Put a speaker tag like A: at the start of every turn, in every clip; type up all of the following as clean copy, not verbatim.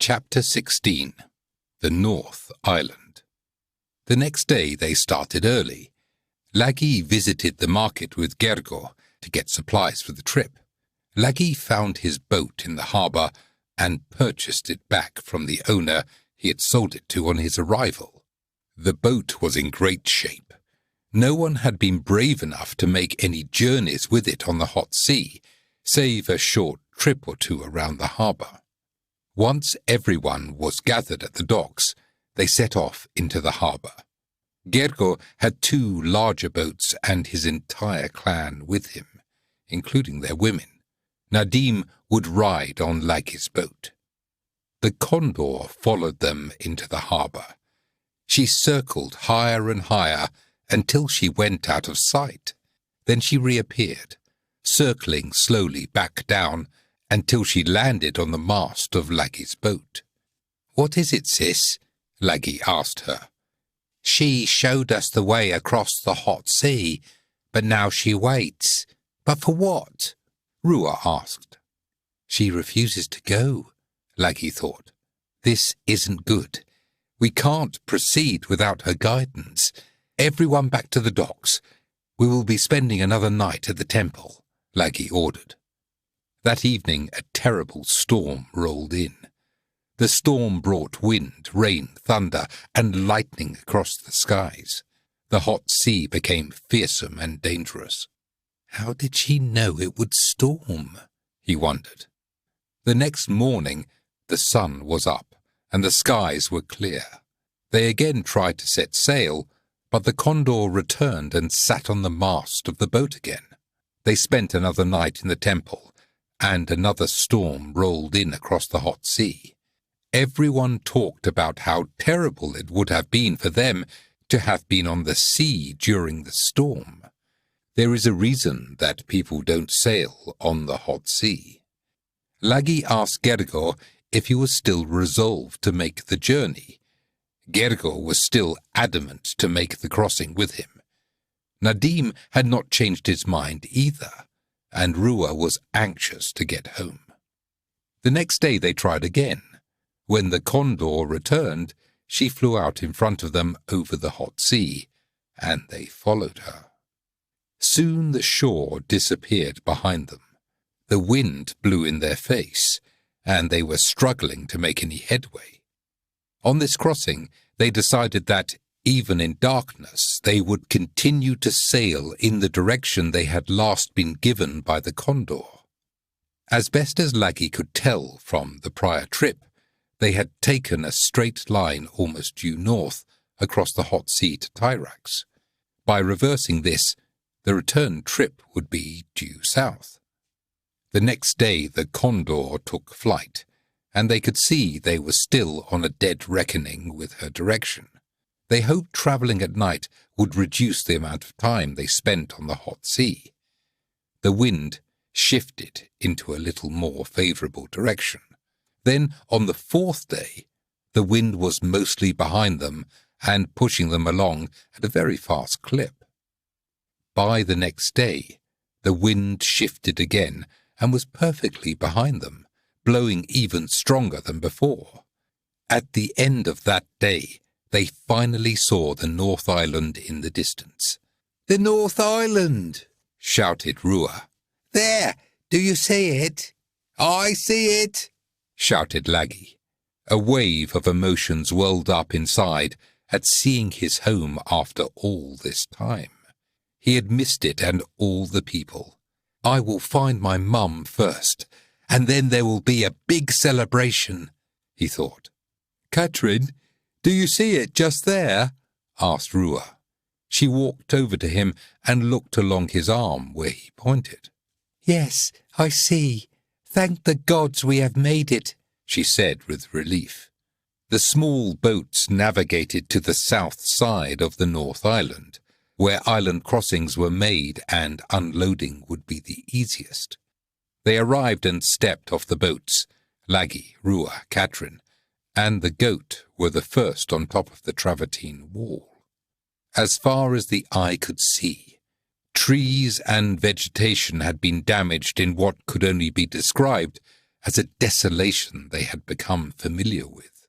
A: Chapter 16. The North Island. The next day they started early. Lagi visited the market with Gergo to get supplies for the trip. Lagi found his boat in the harbour and purchased it back from the owner he had sold it to on his arrival. The boat was in great shape. No one had been brave enough to make any journeys with it on the hot sea, save a short trip or two around the harbour. Once everyone was gathered at the docks, they set off into the harbour. Gergo had 2 larger boats and his entire clan with him, including their women. Nadim would ride on Lagi's boat. The Condor followed them into the harbour. She circled higher and higher until she went out of sight. Then she reappeared, circling slowly back down until she landed on the mast of Lagi's boat. "What is it, sis?" Lagi asked her. "She showed us the way across the hot sea, but now she waits. But for what?" Rua asked. "She refuses to go," Lagi thought. "This isn't good. We can't proceed without her guidance. Everyone back to the docks. We will be spending another night at the temple," Lagi ordered. That evening a terrible storm rolled in. The storm brought wind, rain, thunder, and lightning across the skies. The hot sea became fearsome and dangerous. How did she know it would storm? He wondered. The next morning the sun was up, and the skies were clear. They again tried to set sail, but the Condor returned and sat on the mast of the boat again. They spent another night in the temple, and another storm rolled in across the hot sea. Everyone talked about how terrible it would have been for them to have been on the sea during the storm. There is a reason that people don't sail on the hot sea. Lagi asked Gergo if he was still resolved to make the journey. Gergo was still adamant to make the crossing with him. Nadim had not changed his mind either, and Rua was anxious to get home. The next day they tried again. When the Condor returned, she flew out in front of them over the hot sea, and they followed her. Soon the shore disappeared behind them. The wind blew in their face, and they were struggling to make any headway. On this crossing, they decided that, even in darkness, they would continue to sail in the direction they had last been given by the Condor. As best as Lagi could tell from the prior trip, they had taken a straight line almost due north across the hot sea to Tyrax. By reversing this, the return trip would be due south. The next day the Condor took flight, and they could see they were still on a dead reckoning with her direction. They hoped travelling at night would reduce the amount of time they spent on the hot sea. The wind shifted into a little more favourable direction. Then, on the 4th day, the wind was mostly behind them and pushing them along at a very fast clip. By the next day, the wind shifted again and was perfectly behind them, blowing even stronger than before. At the end of that day, they finally saw the North Island in the distance. "The North Island!" shouted Rua. "There! Do you see it?" "I see it!" shouted Lagi. A wave of emotions welled up inside at seeing his home after all this time. He had missed it and all the people. "I will find my mum first, and then there will be a big celebration," he thought. "Katrin, do you see it just there?" asked Rua. She walked over to him and looked along his arm where he pointed. "Yes, I see. Thank the gods we have made it," she said with relief. The small boats navigated to the south side of the North Island, where island crossings were made and unloading would be the easiest. They arrived and stepped off the boats. Lagi, Rua, Katrin, and the goat were the first on top of the travertine wall. As far as the eye could see, trees and vegetation had been damaged in what could only be described as a desolation they had become familiar with.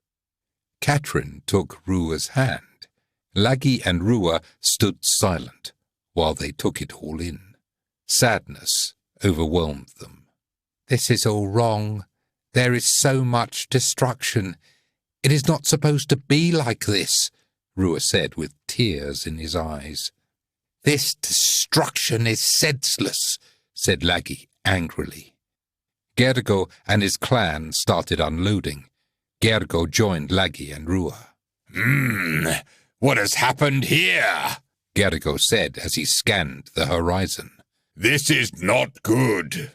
A: Katrin took Rua's hand. Laggy and Rua stood silent while they took it all in. Sadness overwhelmed them. "This is all wrong. There is so much destruction. It is not supposed to be like this," Rua said with tears in his eyes. "This destruction is senseless," said Laggy angrily. Gergo and his clan started unloading. Gergo joined Laggy and Rua. What has happened here?" Gergo said as he scanned the horizon. "This is not good."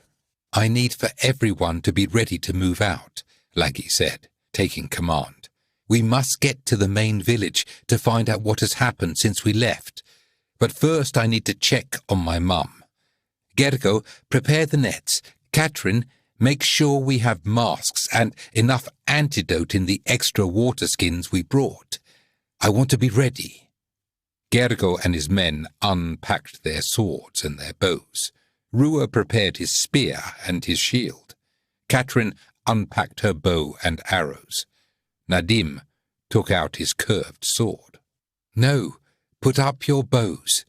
A: "I need for everyone to be ready to move out," Laggy said, taking command. "We must get to the main village to find out what has happened since we left. But first I need to check on my mum. Gergo, prepare the nets. Katrin, make sure we have masks and enough antidote in the extra water skins we brought. I want to be ready." Gergo and his men unpacked their swords and their bows. Rua prepared his spear and his shield. Katrin unpacked her bow and arrows. Nadim took out his curved sword. "No, put up your bows.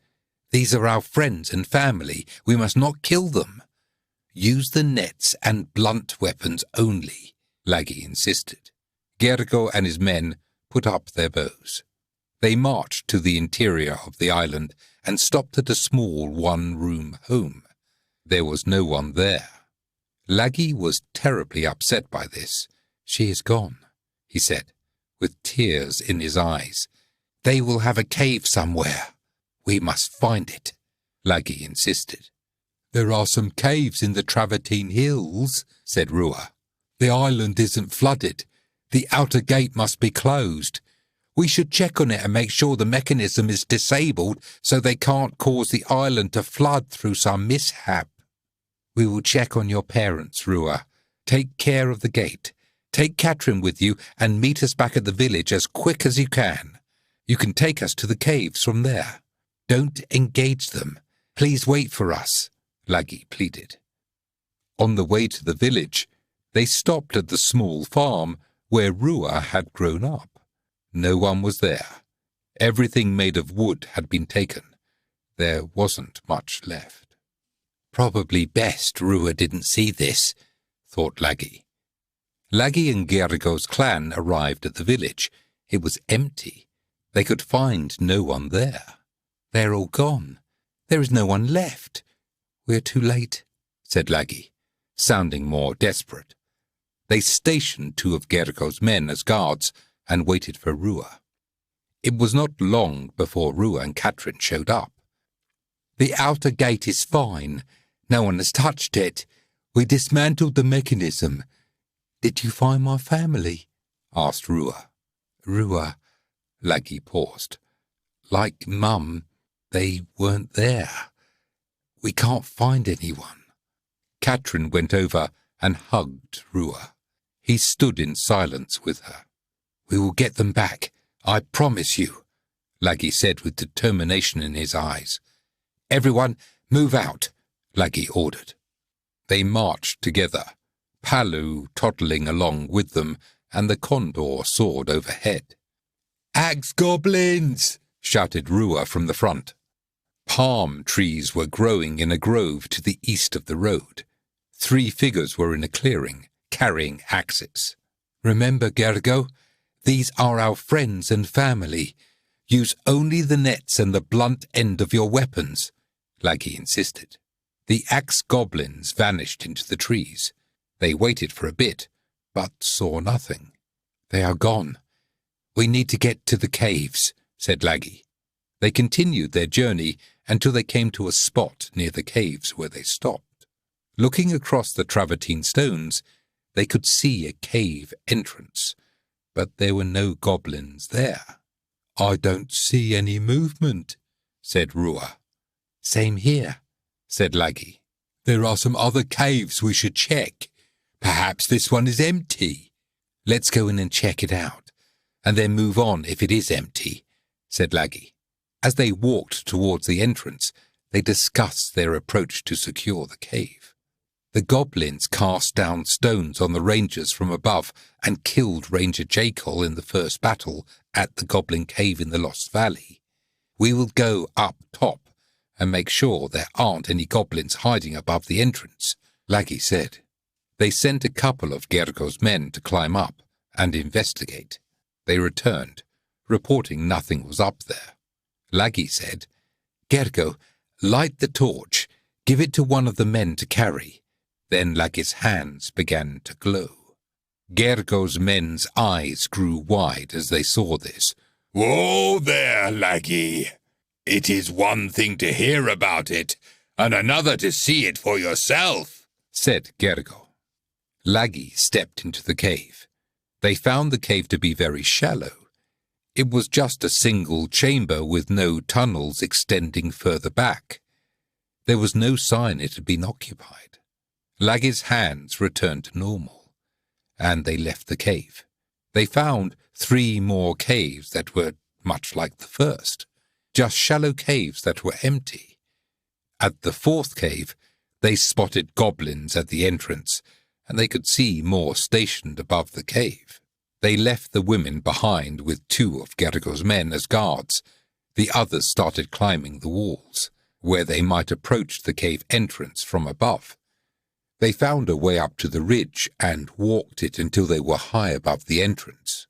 A: These are our friends and family. We must not kill them. Use the nets and blunt weapons only," Laggy insisted. Gergo and his men put up their bows. They marched to the interior of the island and stopped at a small one-room home. There was no one there. Laggy was terribly upset by this. "She is gone," he said, with tears in his eyes. "They will have a cave somewhere. We must find it," Laggy insisted. "There are some caves in the Travertine Hills," said Rua. "The island isn't flooded. The outer gate must be closed. We should check on it and make sure the mechanism is disabled so they can't cause the island to flood through some mishap." "We will check on your parents, Rua. Take care of the gate. Take Katrin with you and meet us back at the village as quick as you can. You can take us to the caves from there. Don't engage them. Please wait for us," Laggy pleaded. On the way to the village, they stopped at the small farm where Rua had grown up. No one was there. Everything made of wood had been taken. There wasn't much left. "Probably best Rua didn't see this," thought Laggy. Laggy and Gergo's clan arrived at the village. It was empty. They could find no one there. "They're all gone. There is no one left. We're too late," said Laggy, sounding more desperate. They stationed 2 of Gergo's men as guards and waited for Rua. It was not long before Rua and Katrin showed up. "The outer gate is fine. No one has touched it. We dismantled the mechanism. Did you find my family?" asked Rua. "Rua," Laggy paused. "Like Mum, they weren't there. We can't find anyone." Katrin went over and hugged Rua. He stood in silence with her. "We will get them back, I promise you," Laggy said with determination in his eyes. "Everyone, move out," Laggy ordered. They marched together, Palu toddling along with them and the condor soared overhead. "Axe goblins!" shouted Rua from the front. Palm trees were growing in a grove to the east of the road. 3 figures were in a clearing, carrying axes. "Remember, Gergo, these are our friends and family. Use only the nets and the blunt end of your weapons," Laggy insisted. The axe goblins vanished into the trees. They waited for a bit, but saw nothing. "They are gone. We need to get to the caves," said Laggy. They continued their journey until they came to a spot near the caves where they stopped. Looking across the travertine stones, they could see a cave entrance, but there were no goblins there. "I don't see any movement," said Rua. "Same here," said Laggy. "There are some other caves we should check. Perhaps this one is empty." "Let's go in and check it out, and then move on if it is empty," said Laggy. As they walked towards the entrance, they discussed their approach to secure the cave. The goblins cast down stones on the rangers from above and killed Ranger Jakol in the first battle at the Goblin Cave in the Lost Valley. We will go up top and make sure there aren't any goblins hiding above the entrance, Laggy said. They sent a couple of Gergo's men to climb up and investigate. They returned, reporting nothing was up there. Laggy said, Gergo, light the torch, give it to one of the men to carry. Then Laggy's hands began to glow. Gergo's men's eyes grew wide as they saw this.
B: Whoa there, Laggy. It is one thing to hear about it, and another to see it for yourself,
A: said Gergo. Laggy stepped into the cave. They found the cave to be very shallow. It was just a single chamber with no tunnels extending further back. There was no sign it had been occupied. Laggy's hands returned to normal, and they left the cave. They found 3 more caves that were much like the first, just shallow caves that were empty. At the 4th cave, they spotted goblins at the entrance, and they could see more stationed above the cave. They left the women behind with 2 of Gergo's men as guards. The others started climbing the walls, where they might approach the cave entrance from above. They found a way up to the ridge and walked it until they were high above the entrance.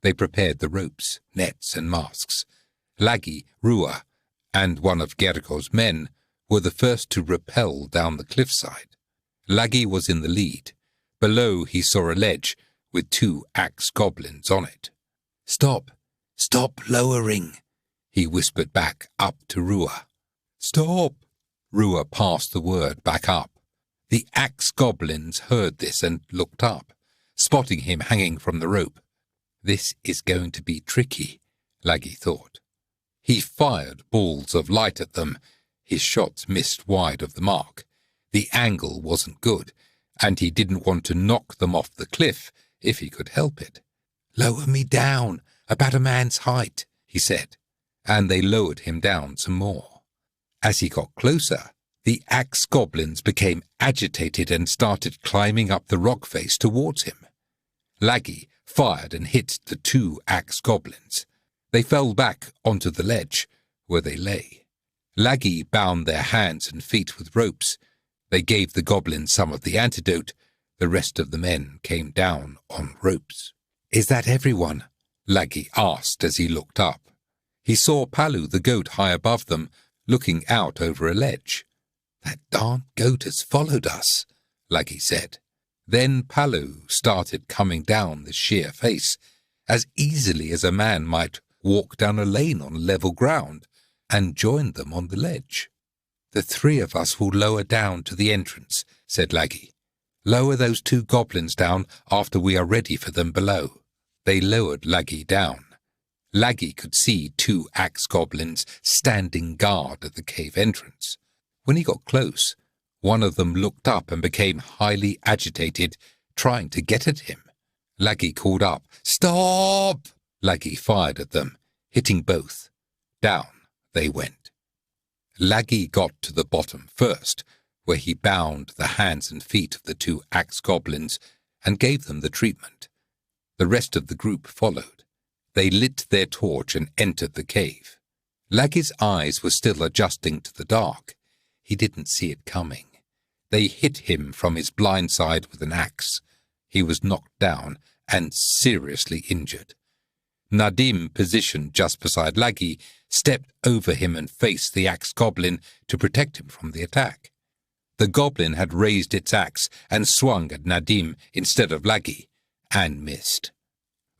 A: They prepared the ropes, nets, and masks. Laggy, Rua, and one of Gergo's men were the first to rappel down the cliffside. Laggy was in the lead. Below he saw a ledge with 2 axe goblins on it. Stop lowering, he whispered back up to Rua. Stop! Rua passed the word back up. The axe goblins heard this and looked up, spotting him hanging from the rope. This is going to be tricky, Laggy thought. He fired balls of light at them. His shots missed wide of the mark. The angle wasn't good, and he didn't want to knock them off the cliff if he could help it. Lower me down, about a man's height, he said, and they lowered him down some more. As he got closer, the axe goblins became agitated and started climbing up the rock face towards him. Laggy fired and hit the 2 axe goblins. They fell back onto the ledge, where they lay. Laggy bound their hands and feet with ropes. They gave the goblins some of the antidote. The rest of the men came down on ropes. Is that everyone? Laggy asked as he looked up. He saw Palu the goat high above them, looking out over a ledge. That darn goat has followed us, Laggy said. Then Palu started coming down the sheer face, as easily as a man might walk down a lane on level ground, and joined them on the ledge. The 3 of us will lower down to the entrance, said Laggy. Lower those 2 goblins down after we are ready for them below. They lowered Laggy down. Laggy could see 2 axe goblins standing guard at the cave entrance. When he got close, one of them looked up and became highly agitated, trying to get at him. Laggy called up, Stop! Laggy fired at them, hitting both. Down they went. Laggy got to the bottom first, where he bound the hands and feet of the 2 axe goblins and gave them the treatment. The rest of the group followed. They lit their torch and entered the cave. Laggy's eyes were still adjusting to the dark. He didn't see it coming. They hit him from his blind side with an axe. He was knocked down and seriously injured. Nadim, positioned just beside Laggy, stepped over him and faced the axe goblin to protect him from the attack. The goblin had raised its axe and swung at Nadim instead of Laggy, and missed.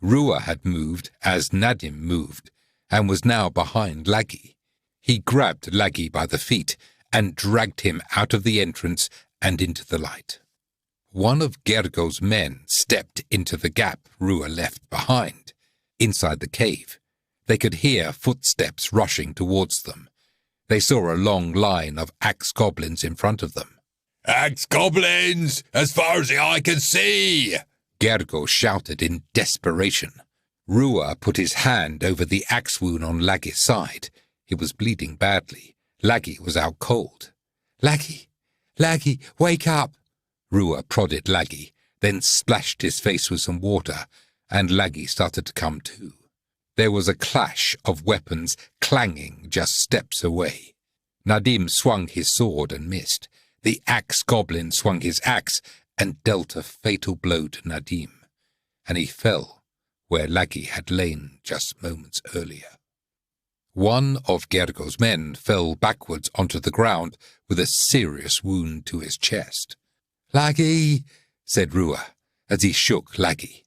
A: Rua had moved as Nadim moved, and was now behind Laggy. He grabbed Laggy by the feet and dragged him out of the entrance and into the light. One of Gergo's men stepped into the gap Rua left behind. Inside the cave, they could hear footsteps rushing towards them. They saw a long line of axe goblins in front of them.
B: Axe goblins, as far as the eye can see!
A: Gergo shouted in desperation. Rua put his hand over the axe wound on Laggy's side. He was bleeding badly. Laggy was out cold. Laggy, wake up, Rua prodded Laggy, then splashed his face with some water, and Laggy started to come to. There was a clash of weapons clanging just steps away. Nadim swung his sword and missed. The axe goblin swung his axe and dealt a fatal blow to Nadim, and he fell where Laggy had lain just moments earlier. One of Gergo's men fell backwards onto the ground with a serious wound to his chest. "Laggy," said Rua, as he shook Laggy.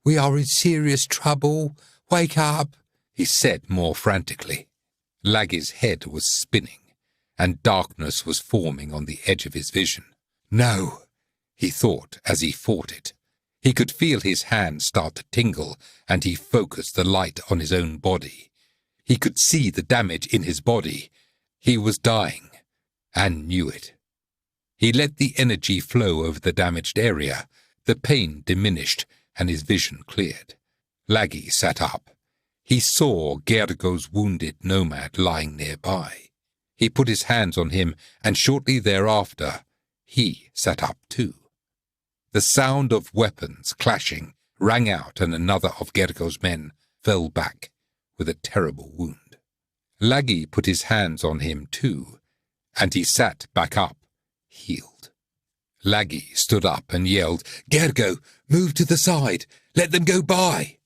A: "We are in serious trouble. Wake up," he said more frantically. Laggy's head was spinning, and darkness was forming on the edge of his vision. No, he thought as he fought it. He could feel his hands start to tingle, and he focused the light on his own body. He could see the damage in his body. He was dying, and knew it. He let the energy flow over the damaged area. The pain diminished, and his vision cleared. Laggy sat up. He saw Gergo's wounded nomad lying nearby. He put his hands on him, and shortly thereafter, he sat up too. The sound of weapons clashing rang out, and another of Gergo's men fell back with a terrible wound. Laggy put his hands on him too, and he sat back up, healed. Laggy stood up and yelled, "Gergo, move to the side! Let them go by!"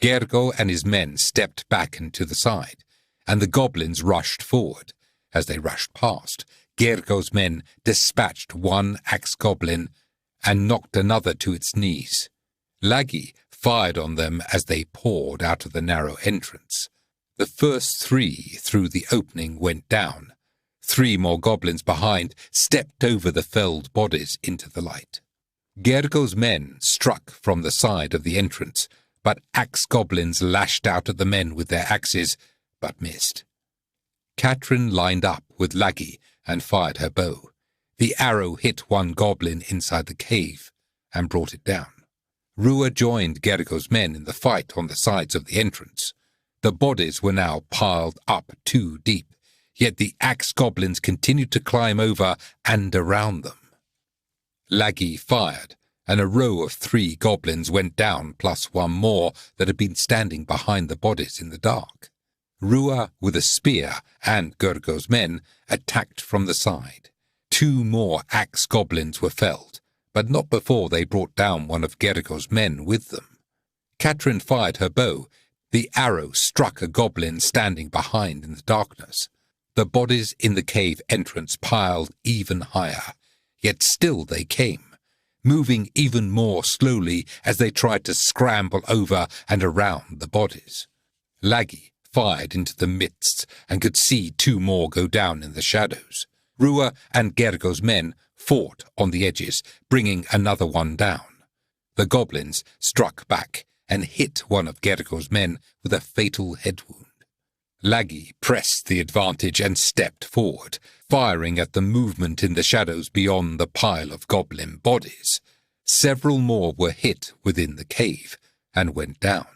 A: Gergo and his men stepped back and to the side, and the goblins rushed forward. As they rushed past, Gergo's men dispatched one axe goblin and knocked another to its knees. Laggy fired on them as they poured out of the narrow entrance. The first 3 through the opening went down. 3 more goblins behind stepped over the felled bodies into the light. Gergo's men struck from the side of the entrance, but axe goblins lashed out at the men with their axes, but missed. Katrin lined up with Laggy and fired her bow. The arrow hit one goblin inside the cave and brought it down. Rua joined Gergo's men in the fight on the sides of the entrance. The bodies were now piled up too deep, yet the axe goblins continued to climb over and around them. Laggy fired, and a row of 3 goblins went down, plus one more that had been standing behind the bodies in the dark. Rua, with a spear, and Gergo's men attacked from the side. 2 more axe goblins were felled, but not before they brought down one of Gergo's men with them. Katrin fired her bow. The arrow struck a goblin standing behind in the darkness. The bodies in the cave entrance piled even higher, yet still they came, moving even more slowly as they tried to scramble over and around the bodies. Laggy fired into the midst and could see 2 more go down in the shadows. Rua and Gergo's men fought on the edges, bringing another one down. The goblins struck back and hit one of Gergo's men with a fatal head wound. Laggy pressed the advantage and stepped forward, firing at the movement in the shadows beyond the pile of goblin bodies. Several more were hit within the cave and went down.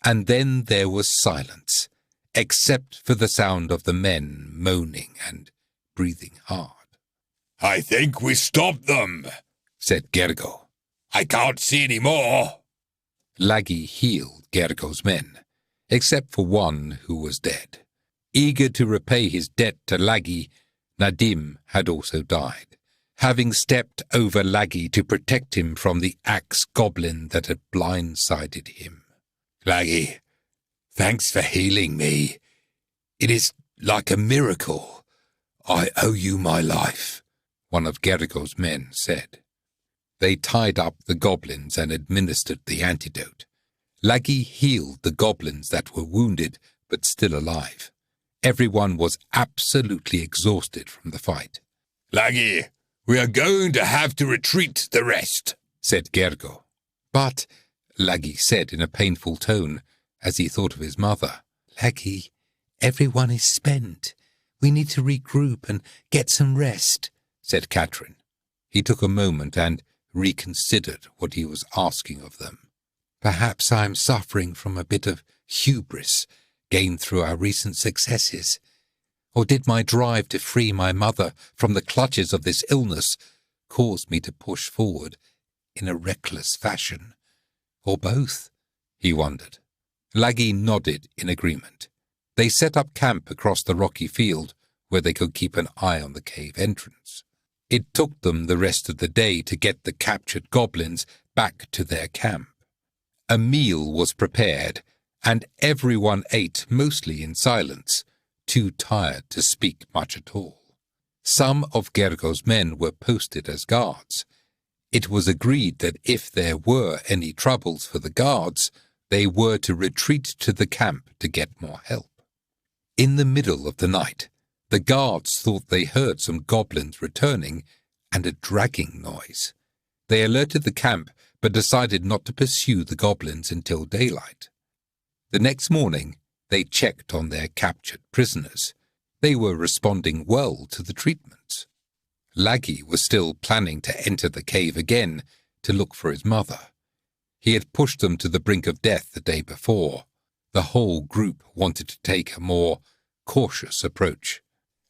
A: And then there was silence, except for the sound of the men moaning and breathing hard.
B: "I think we stopped them,"
A: said Gergo.
B: "I can't see any more."
A: Laggy healed Gergo's men, except for one who was dead. Eager to repay his debt to Laggy, Nadim had also died, having stepped over Laggy to protect him from the axe goblin that had blindsided him.
B: "Laggy, thanks for healing me. It is like a miracle. I owe you my life,"
A: one of Gergo's men said. They tied up the goblins and administered the antidote. Laggy healed the goblins that were wounded but still alive. Everyone was absolutely exhausted from the fight.
B: "Laggy, we are going to have to retreat the rest,"
A: said Gergo. "But," Laggy said in a painful tone, as he thought of his mother, "Laggy, everyone is spent. We need to regroup and get some rest," said Katrin. He took a moment and reconsidered what he was asking of them. "Perhaps I am suffering from a bit of hubris gained through our recent successes. Or did my drive to free my mother from the clutches of this illness caused me to push forward in a reckless fashion? Or both? He wondered. Laggy nodded in agreement. They set up camp across the rocky field where they could keep an eye on the cave entrance. It took them the rest of the day to get the captured goblins back to their camp. A meal was prepared, and everyone ate mostly in silence, too tired to speak much at all. Some of Gergo's men were posted as guards. It was agreed that if there were any troubles for the guards, they were to retreat to the camp to get more help. In the middle of the night, the guards thought they heard some goblins returning and a dragging noise. They alerted the camp but decided not to pursue the goblins until daylight. The next morning, they checked on their captured prisoners. They were responding well to the treatments. Laggy was still planning to enter the cave again to look for his mother. He had pushed them to the brink of death the day before. The whole group wanted to take a more cautious approach.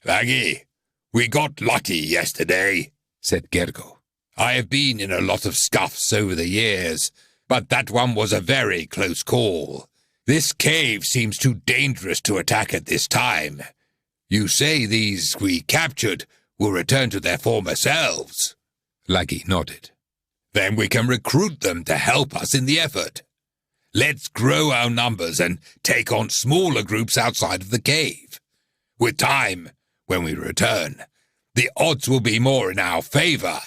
B: "Laggy, we got lucky yesterday," said Gergo. "I have been in a lot of scuffs over the years, but that one was a very close call. This cave seems too dangerous to attack at this time. You say these we captured will return to their former selves?"
A: Laggy nodded.
B: "Then we can recruit them to help us in the effort. Let's grow our numbers and take on smaller groups outside of the cave. With time, when we return, the odds will be more in our favor."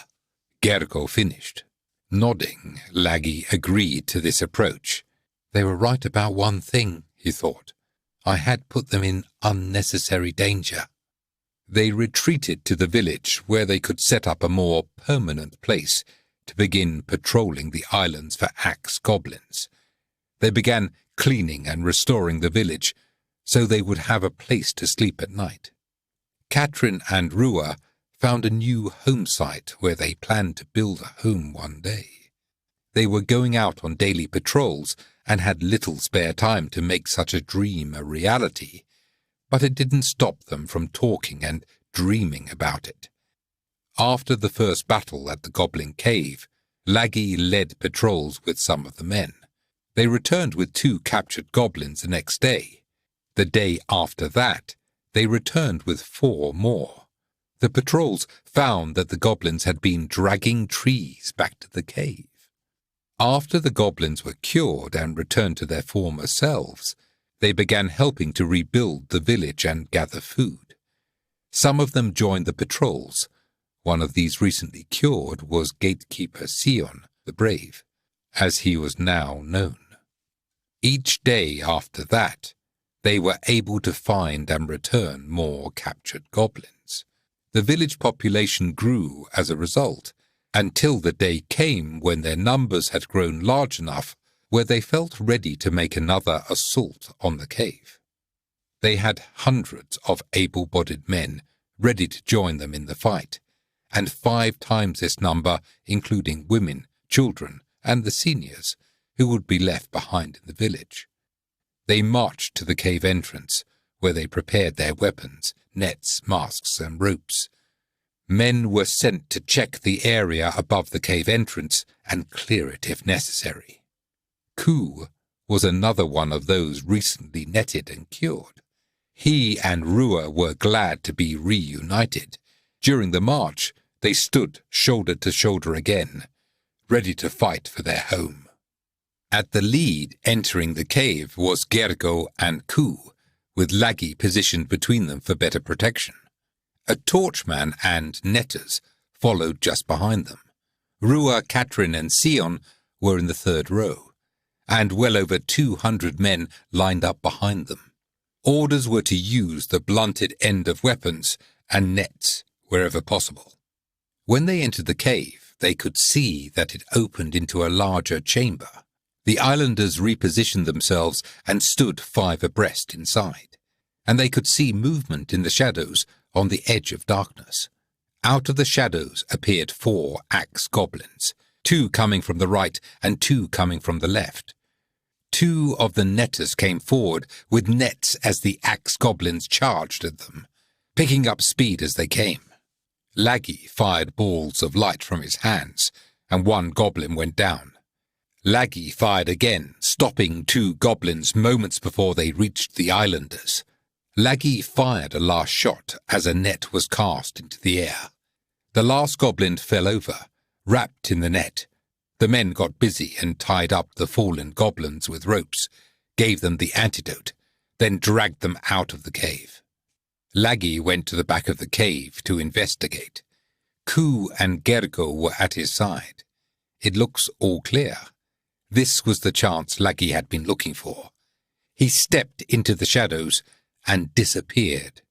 A: Gergo finished. Nodding, Laggy agreed to this approach. They were right about one thing, he thought. I had put them in unnecessary danger. They retreated to the village where they could set up a more permanent place to begin patrolling the islands for axe goblins. They began cleaning and restoring the village so they would have a place to sleep at night. Katrin and Rua found a new home site where they planned to build a home one day. They were going out on daily patrols and had little spare time to make such a dream a reality, but it didn't stop them from talking and dreaming about it. After the first battle at the Goblin Cave, Laggy led patrols with some of the men. They returned with 2 captured goblins the next day. The day after that, they returned with 4 more. The patrols found that the goblins had been dragging trees back to the cave. After the goblins were cured and returned to their former selves, they began helping to rebuild the village and gather food. Some of them joined the patrols. One of these recently cured was Gatekeeper Sion the Brave, as he was now known. Each day after that, they were able to find and return more captured goblins. The village population grew as a result, until the day came when their numbers had grown large enough where they felt ready to make another assault on the cave. They had hundreds of able-bodied men ready to join them in the fight, and 5 times this number, including women, children, and the seniors, who would be left behind in the village. They marched to the cave entrance, where they prepared their weapons, nets, masks, and ropes. Men were sent to check the area above the cave entrance and clear it if necessary. Ku was another one of those recently netted and cured. He and Rua were glad to be reunited. During the march, they stood shoulder to shoulder again, ready to fight for their home. At the lead entering the cave was Gergo and Ku, with Laggy positioned between them for better protection. A torchman and netters followed just behind them. Rua, Katrin, and Sion were in the 3rd row, and well over 200 men lined up behind them. Orders were to use the blunted end of weapons and nets wherever possible. When they entered the cave, they could see that it opened into a larger chamber. The islanders repositioned themselves and stood 5 abreast inside, and they could see movement in the shadows on the edge of darkness. Out of the shadows appeared 4 axe goblins, 2 coming from the right and 2 coming from the left. 2 of the netters came forward with nets as the axe goblins charged at them, picking up speed as they came. Laggy fired balls of light from his hands, and one goblin went down. Laggy fired again, stopping 2 goblins moments before they reached the islanders. Laggy fired a last shot as a net was cast into the air. The last goblin fell over, wrapped in the net. The men got busy and tied up the fallen goblins with ropes, gave them the antidote, then dragged them out of the cave. Laggy went to the back of the cave to investigate. Ku and Gergo were at his side. It looks all clear. This was the chance Laggy had been looking for. He stepped into the shadows and disappeared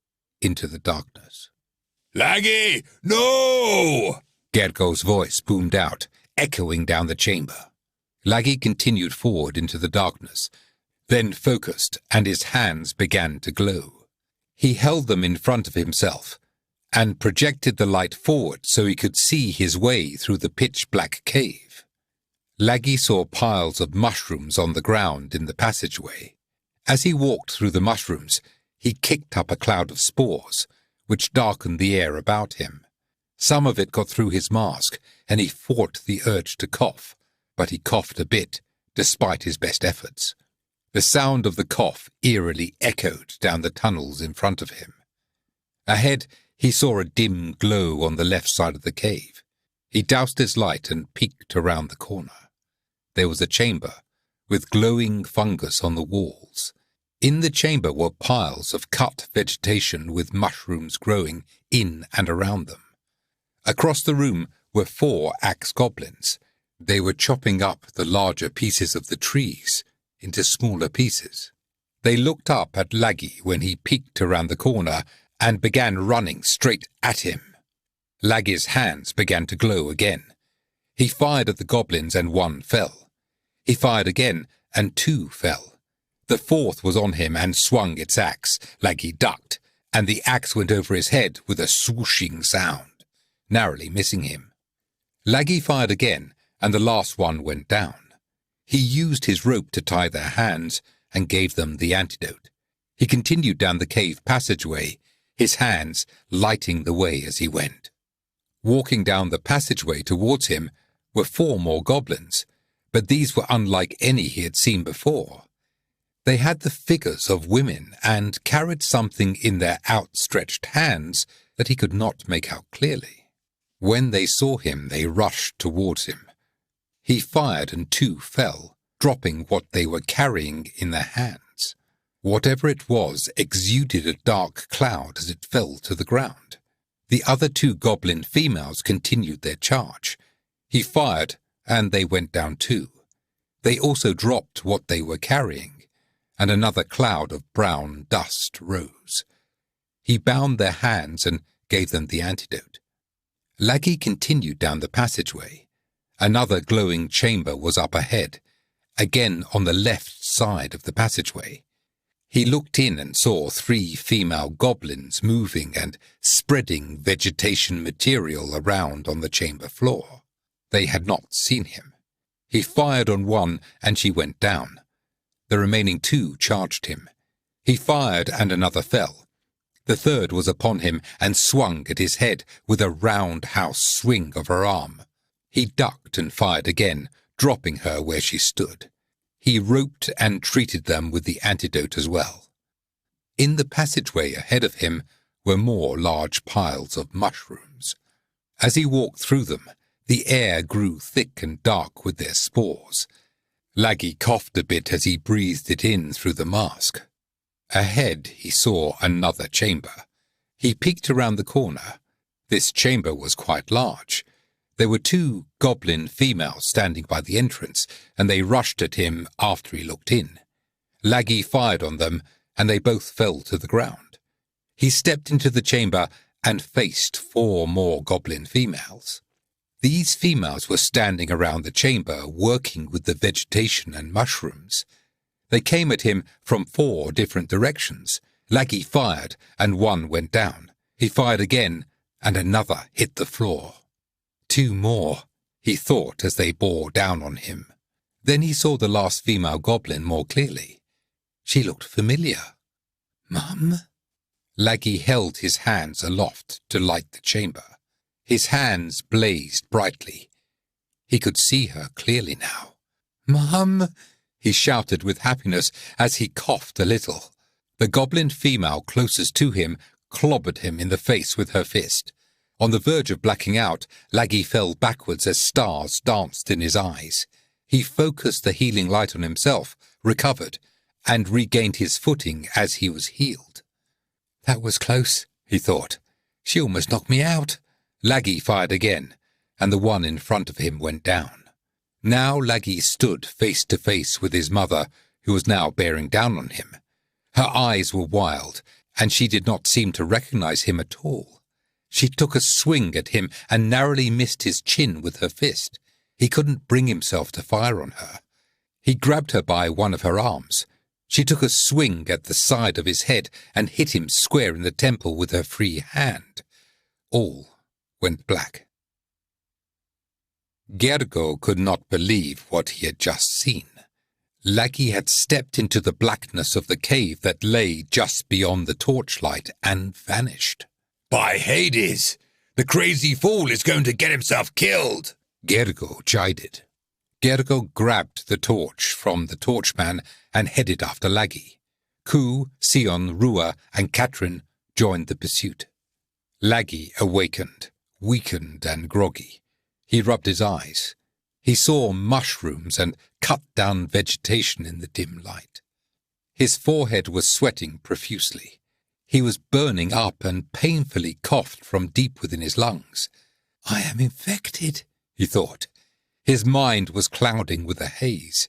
A: into the darkness.
B: "Laggy, no!"
A: Gergo's voice boomed out, echoing down the chamber. Laggy continued forward into the darkness, then focused, and his hands began to glow. He held them in front of himself and projected the light forward so he could see his way through the pitch-black cave. Laggy saw piles of mushrooms on the ground in the passageway. As he walked through the mushrooms, he kicked up a cloud of spores, which darkened the air about him. Some of it got through his mask, and he fought the urge to cough, but he coughed a bit, despite his best efforts. The sound of the cough eerily echoed down the tunnels in front of him. Ahead, he saw a dim glow on the left side of the cave. He doused his light and peeked around the corner. There was a chamber, with glowing fungus on the walls. In the chamber were piles of cut vegetation with mushrooms growing in and around them. Across the room were 4 axe goblins. They were chopping up the larger pieces of the trees into smaller pieces. They looked up at Laggy when he peeked around the corner and began running straight at him. Laggy's hands began to glow again. He fired at the goblins and 1 fell. He fired again and 2 fell. The 4th was on him and swung its axe. Laggy ducked, and the axe went over his head with a swooshing sound, narrowly missing him. Laggy fired again, and the last one went down. He used his rope to tie their hands and gave them the antidote. He continued down the cave passageway, his hands lighting the way as he went. Walking down the passageway towards him were 4 more goblins, but these were unlike any he had seen before. They had the figures of women and carried something in their outstretched hands that he could not make out clearly. When they saw him, they rushed towards him. He fired and 2 fell, dropping what they were carrying in their hands. Whatever it was exuded a dark cloud as it fell to the ground. The other 2 goblin females continued their charge. He fired, and they went down too. They also dropped what they were carrying, and another cloud of brown dust rose. He bound their hands and gave them the antidote. Laggy continued down the passageway. Another glowing chamber was up ahead, again on the left side of the passageway. He looked in and saw 3 female goblins moving and spreading vegetation material around on the chamber floor. They had not seen him. He fired on one and she went down. The remaining 2 charged him. He fired and another fell. The 3rd was upon him and swung at his head with a roundhouse swing of her arm. He ducked and fired again, dropping her where she stood. He roped and treated them with the antidote as well. In the passageway ahead of him were more large piles of mushrooms. As he walked through them, the air grew thick and dark with their spores. Laggy coughed a bit as he breathed it in through the mask. Ahead he saw another chamber. He peeked around the corner. This chamber was quite large. There were 2 goblin females standing by the entrance, and they rushed at him after he looked in. Laggy fired on them, and they both fell to the ground. He stepped into the chamber and faced 4 more goblin females. These females were standing around the chamber, working with the vegetation and mushrooms. They came at him from 4 different directions. Laggy fired, and 1 went down. He fired again, and another hit the floor. 2 more, he thought as they bore down on him. Then he saw the last female goblin more clearly. She looked familiar. "Mum?" Laggy held his hands aloft to light the chamber. His hands blazed brightly. He could see her clearly now. "Mum!" he shouted with happiness as he coughed a little. The goblin female closest to him clobbered him in the face with her fist. On the verge of blacking out, Laggy fell backwards as stars danced in his eyes. He focused the healing light on himself, recovered, and regained his footing as he was healed. "That was close," he thought. "She almost knocked me out." Laggy fired again, and the one in front of him went down. Now Laggy stood face to face with his mother, who was now bearing down on him. Her eyes were wild, and she did not seem to recognize him at all. She took a swing at him and narrowly missed his chin with her fist. He couldn't bring himself to fire on her. He grabbed her by one of her arms. She took a swing at the side of his head and hit him square in the temple with her free hand. All went black. Gergo could not believe what he had just seen. Laggy had stepped into the blackness of the cave that lay just beyond the torchlight and vanished.
B: "By Hades! The crazy fool is going to get himself killed!"
A: Gergo chided. Gergo grabbed the torch from the torchman and headed after Laggy. Ku, Sion, Rua, and Katrin joined the pursuit. Laggy awakened, weakened and groggy. He rubbed his eyes. He saw mushrooms and cut-down vegetation in the dim light. His forehead was sweating profusely. He was burning up and painfully coughed from deep within his lungs. "I am infected," he thought. His mind was clouding with a haze.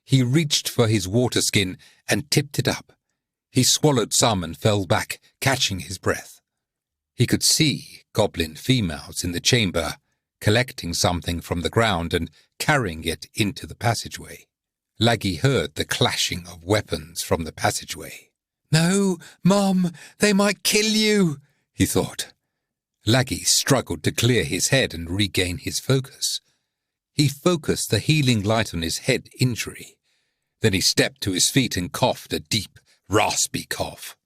A: He reached for his water skin and tipped it up. He swallowed some and fell back, catching his breath. He could see goblin females in the chamber, collecting something from the ground and carrying it into the passageway. Laggy heard the clashing of weapons from the passageway. "No, Mum, they might kill you," he thought. Laggy struggled to clear his head and regain his focus. He focused the healing light on his head injury. Then he stepped to his feet and coughed a deep, raspy cough.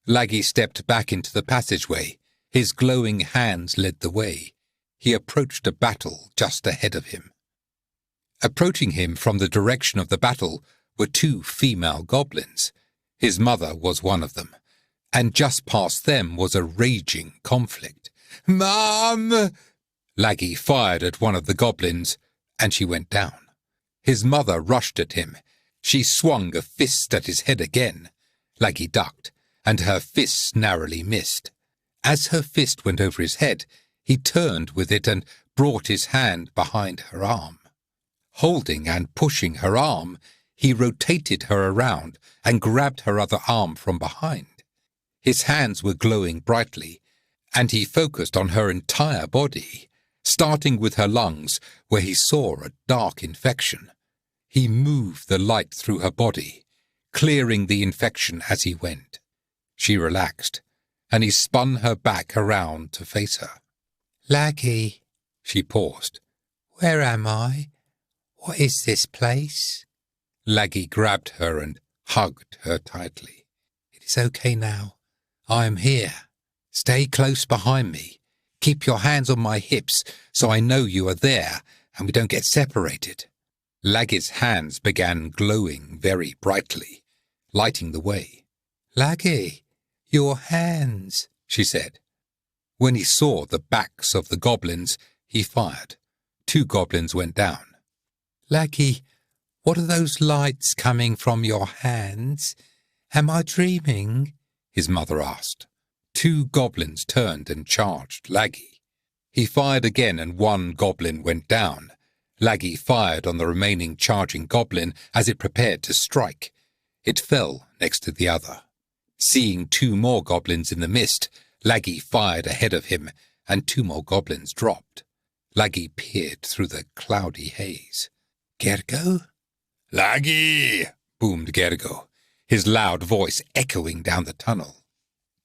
A: Laggy stepped back into the passageway. His glowing hands led the way. He approached a battle just ahead of him. Approaching him from the direction of the battle were two female goblins. His mother was one of them, and just past them was a raging conflict. "Mum!" Laggy fired at one of the goblins, and she went down. His mother rushed at him. She swung a fist at his head again. Laggy ducked, and her fist narrowly missed. As her fist went over his head, he turned with it and brought his hand behind her arm. Holding and pushing her arm, he rotated her around and grabbed her other arm from behind. His hands were glowing brightly, and he focused on her entire body, starting with her lungs, where he saw a dark infection. He moved the light through her body, clearing the infection as he went. She relaxed, and he spun her back around to face her. "Laggy," she paused. "Where am I? What is this place?" Laggy grabbed her and hugged her tightly. "It is okay now. I am here. Stay close behind me. Keep your hands on my hips so I know you are there and we don't get separated." Laggy's hands began glowing very brightly, lighting the way. "Laggy, your hands," she said. When he saw the backs of the goblins, he fired. 2 goblins went down. "Laggy, what are those lights coming from your hands? Am I dreaming?" his mother asked. 2 goblins turned and charged Laggy. He fired again and 1 goblin went down. Laggy fired on the remaining charging goblin as it prepared to strike. It fell next to the other. Seeing 2 more goblins in the mist, Laggy fired ahead of him, and 2 more goblins dropped. Laggy peered through the cloudy haze. "Gergo?"
B: "Laggy!"
A: boomed Gergo, his loud voice echoing down the tunnel.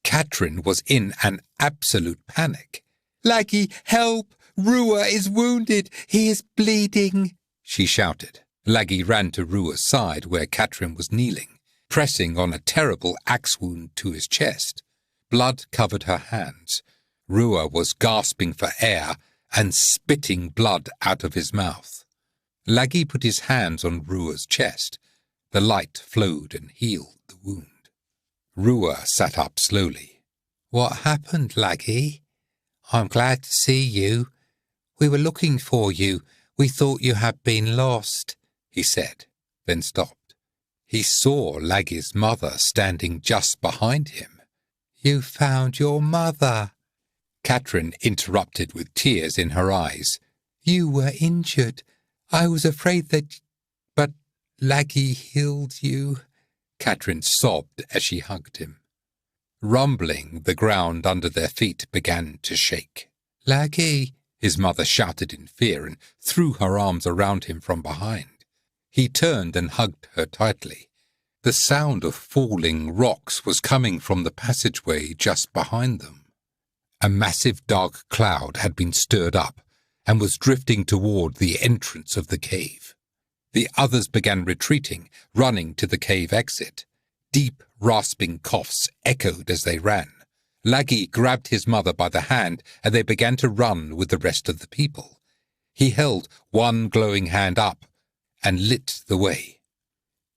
A: Katrin was in an absolute panic. "Laggy, help! Rua is wounded! He is bleeding!" she shouted. Laggy ran to Rua's side where Katrin was kneeling, pressing on a terrible axe wound to his chest. Blood covered her hands. Rua was gasping for air and spitting blood out of his mouth. Laggy put his hands on Rua's chest. The light flowed and healed the wound. Rua sat up slowly. "What happened, Laggy? I'm glad to see you. We were looking for you. We thought you had been lost," he said, then stopped. He saw Laggy's mother standing just behind him. "You found your mother," Catherine interrupted with tears in her eyes. "You were injured. I was afraid that... But Laggy healed you," Catherine sobbed as she hugged him. Rumbling, the ground under their feet began to shake. "Laggy," his mother shouted in fear and threw her arms around him from behind. He turned and hugged her tightly. The sound of falling rocks was coming from the passageway just behind them. A massive dark cloud had been stirred up and was drifting toward the entrance of the cave. The others began retreating, running to the cave exit. Deep, rasping coughs echoed as they ran. Laggy grabbed his mother by the hand and they began to run with the rest of the people. He held one glowing hand up and lit the way.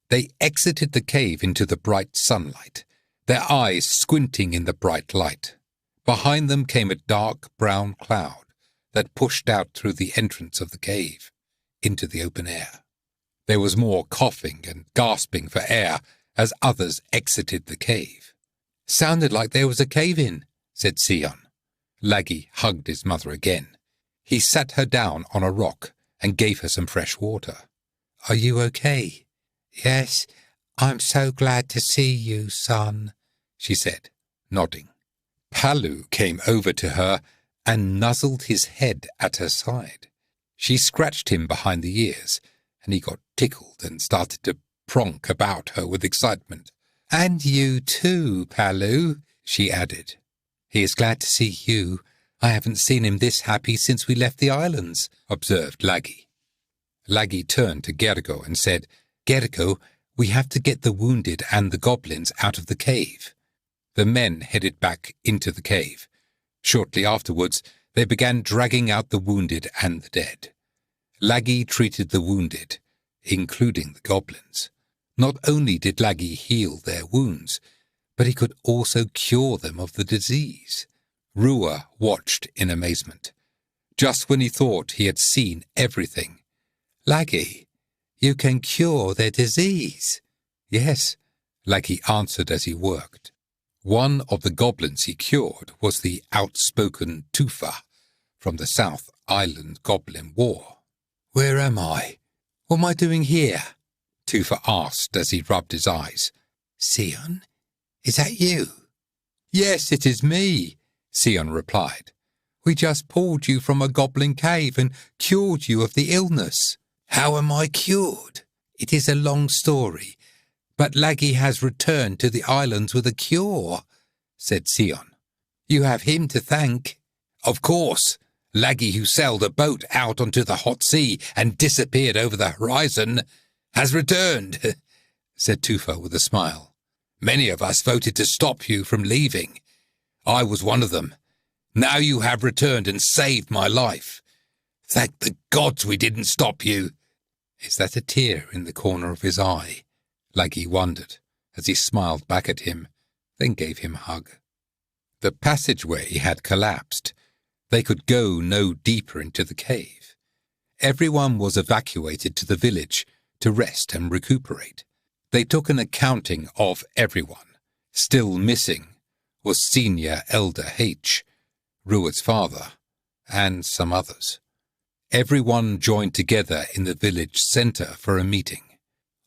A: They exited the cave into the bright sunlight, their eyes squinting in the bright light. Behind them came a dark brown cloud that pushed out through the entrance of the cave into the open air. There was more coughing and gasping for air as others exited the cave. "Sounded like there was a cave-in," said Sion. Laggy hugged his mother again. He sat her down on a rock and gave her some fresh water. "Are you okay?" "Yes, I'm so glad to see you, son," she said, nodding. Palu came over to her and nuzzled his head at her side. She scratched him behind the ears, and he got tickled and started to pronk about her with excitement. "And you too, Palu," she added. "He is glad to see you. I haven't seen him this happy since we left the islands," observed Laggy. Laggy turned to Gergo and said, "Gergo, we have to get the wounded and the goblins out of the cave." The men headed back into the cave. Shortly afterwards, they began dragging out the wounded and the dead. Laggy treated the wounded, including the goblins. Not only did Laggy heal their wounds, but he could also cure them of the disease. Rua watched in amazement. Just when he thought he had seen everything. "Laggy, you can cure their disease." "Yes," Laggy answered as he worked. One of the goblins he cured was the outspoken Tufa from the South Island Goblin War. "Where am I? What am I doing here?" Tufa asked as he rubbed his eyes. "Sion, is that you?" "Yes, it is me," Sion replied. "We just pulled you from a goblin cave and cured you of the illness." "How am I cured?" "It is a long story, but Laggy has returned to the islands with a cure," said Sion. "You have him to thank." "Of course, Laggy, who sailed a boat out onto the hot sea and disappeared over the horizon, has returned," said Tufa with a smile. "Many of us voted to stop you from leaving. I was one of them. Now you have returned and saved my life. Thank the gods we didn't stop you." "Is that a tear in the corner of his eye?" Laggy wondered, as he smiled back at him, then gave him a hug. The passageway had collapsed. They could go no deeper into the cave. Everyone was evacuated to the village to rest and recuperate. They took an accounting of everyone. Still missing was Senior Elder H, Rua's father, and some others. Everyone joined together in the village centre for a meeting.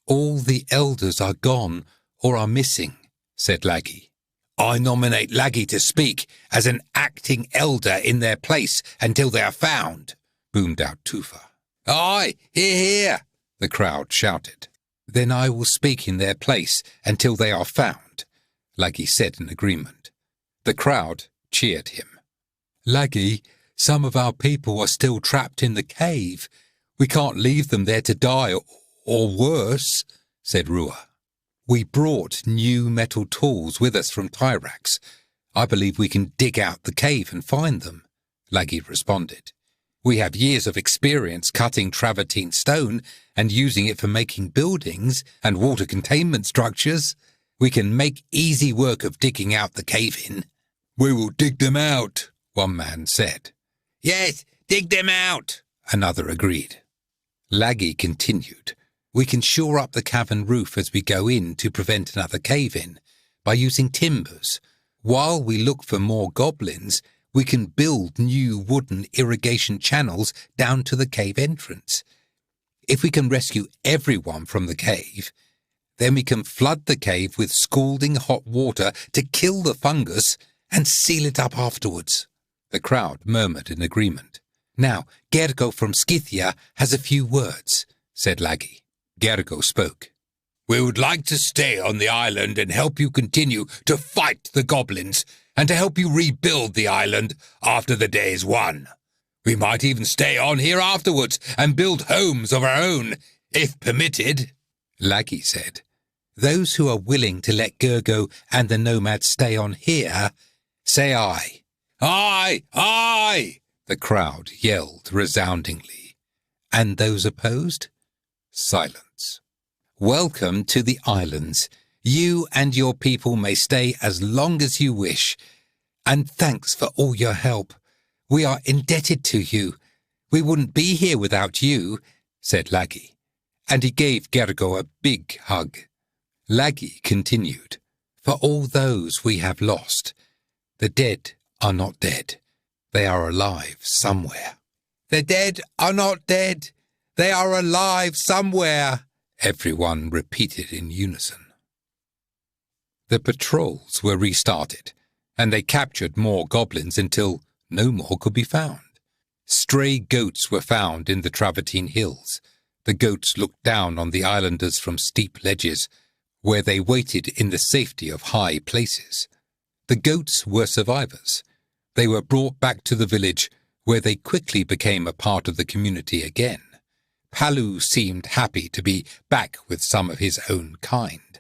A: "All the elders are gone or are missing," said Laggy. "I nominate Laggy to speak as an acting elder in their place until they are found," boomed out Tufa. "Aye, hear, hear," the crowd shouted. "Then I will speak in their place until they are found," Laggy said in agreement. The crowd cheered him. "Laggy, some of our people are still trapped in the cave. We can't leave them there to die or worse," said Rua. "We brought new metal tools with us from Tyrax. I believe we can dig out the cave and find them, Laggy responded. We have years of experience cutting travertine stone and using it for making buildings and water containment structures. We can make easy work of digging out the cave-in.
B: We will dig them out,
A: one man said.
B: Yes, dig them out,
A: another agreed. Laggy continued. We can shore up the cavern roof as we go in to prevent another cave-in by using timbers. While we look for more goblins, we can build new wooden irrigation channels down to the cave entrance. If we can rescue everyone from the cave, then we can flood the cave with scalding hot water to kill the fungus and seal it up afterwards. The crowd murmured in agreement. Now, Gergo from Scythia has a few words, said Laggy. Gergo spoke.
B: We would like to stay on the island and help you continue to fight the goblins and to help you rebuild the island after the day is won. We might even stay on here afterwards and build homes of our own, if permitted,
A: Laggy said. Those who are willing to let Gergo and the nomads stay on here, say aye.
B: Aye, aye,
A: the crowd yelled resoundingly. And those opposed? Silence. Welcome to the islands. You and your people may stay as long as you wish. And thanks for all your help. We are indebted to you. We wouldn't be here without you, said Laggy. And he gave Gergo a big hug. Laggy continued. For all those we have lost, the dead are not dead. They are alive somewhere. The dead are not dead. They are alive somewhere, everyone repeated in unison. The patrols were restarted, and they captured more goblins until no more could be found. Stray goats were found in the Travertine Hills. The goats looked down on the islanders from steep ledges, where they waited in the safety of high places. The goats were survivors. They were brought back to the village, where they quickly became a part of the community again. Palu seemed happy to be back with some of his own kind.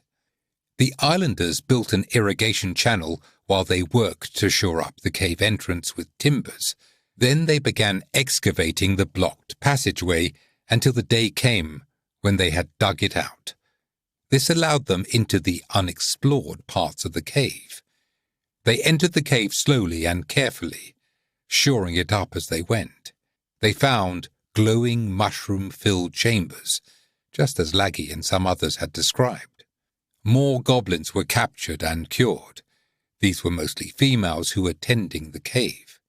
A: The islanders built an irrigation channel while they worked to shore up the cave entrance with timbers. Then they began excavating the blocked passageway until the day came when they had dug it out. This allowed them into the unexplored parts of the cave. They entered the cave slowly and carefully, shoring it up as they went. They found glowing mushroom-filled chambers, just as Laggy and some others had described. More goblins were captured and cured. These were mostly females who were tending the cave.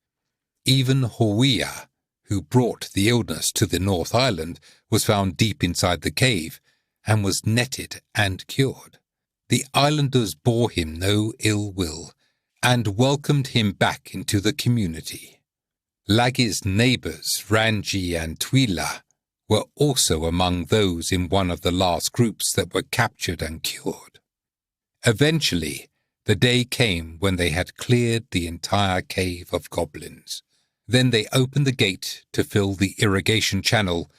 A: Even Hawea, who brought the illness to the North Island, was found deep inside the cave and was netted and cured. The islanders bore him no ill will and welcomed him back into the community. Laggy's neighbours, Ranji and Twila, were also among those in one of the last groups that were captured and cured. Eventually, the day came when they had cleared the entire cave of goblins. Then they opened the gate to fill the irrigation channel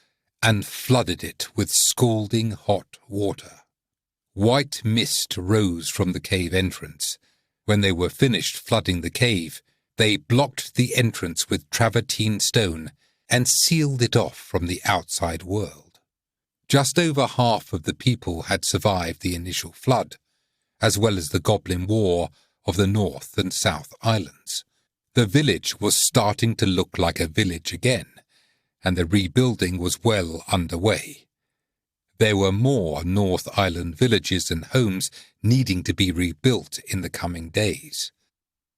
A: and flooded it with scalding hot water. White mist rose from the cave entrance. When they were finished flooding the cave, they blocked the entrance with travertine stone and sealed it off from the outside world. Just over half of the people had survived the initial flood, as well as the Goblin War of the North and South Islands. The village was starting to look like a village again, and the rebuilding was well underway. There were more North Island villages and homes needing to be rebuilt in the coming days.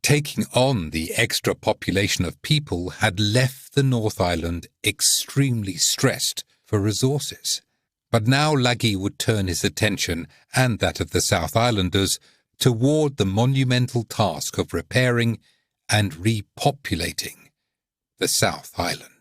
A: Taking on the extra population of people had left the North Island extremely stressed for resources. But now Laggy would turn his attention, and that of the South Islanders, toward the monumental task of repairing and repopulating the South Island.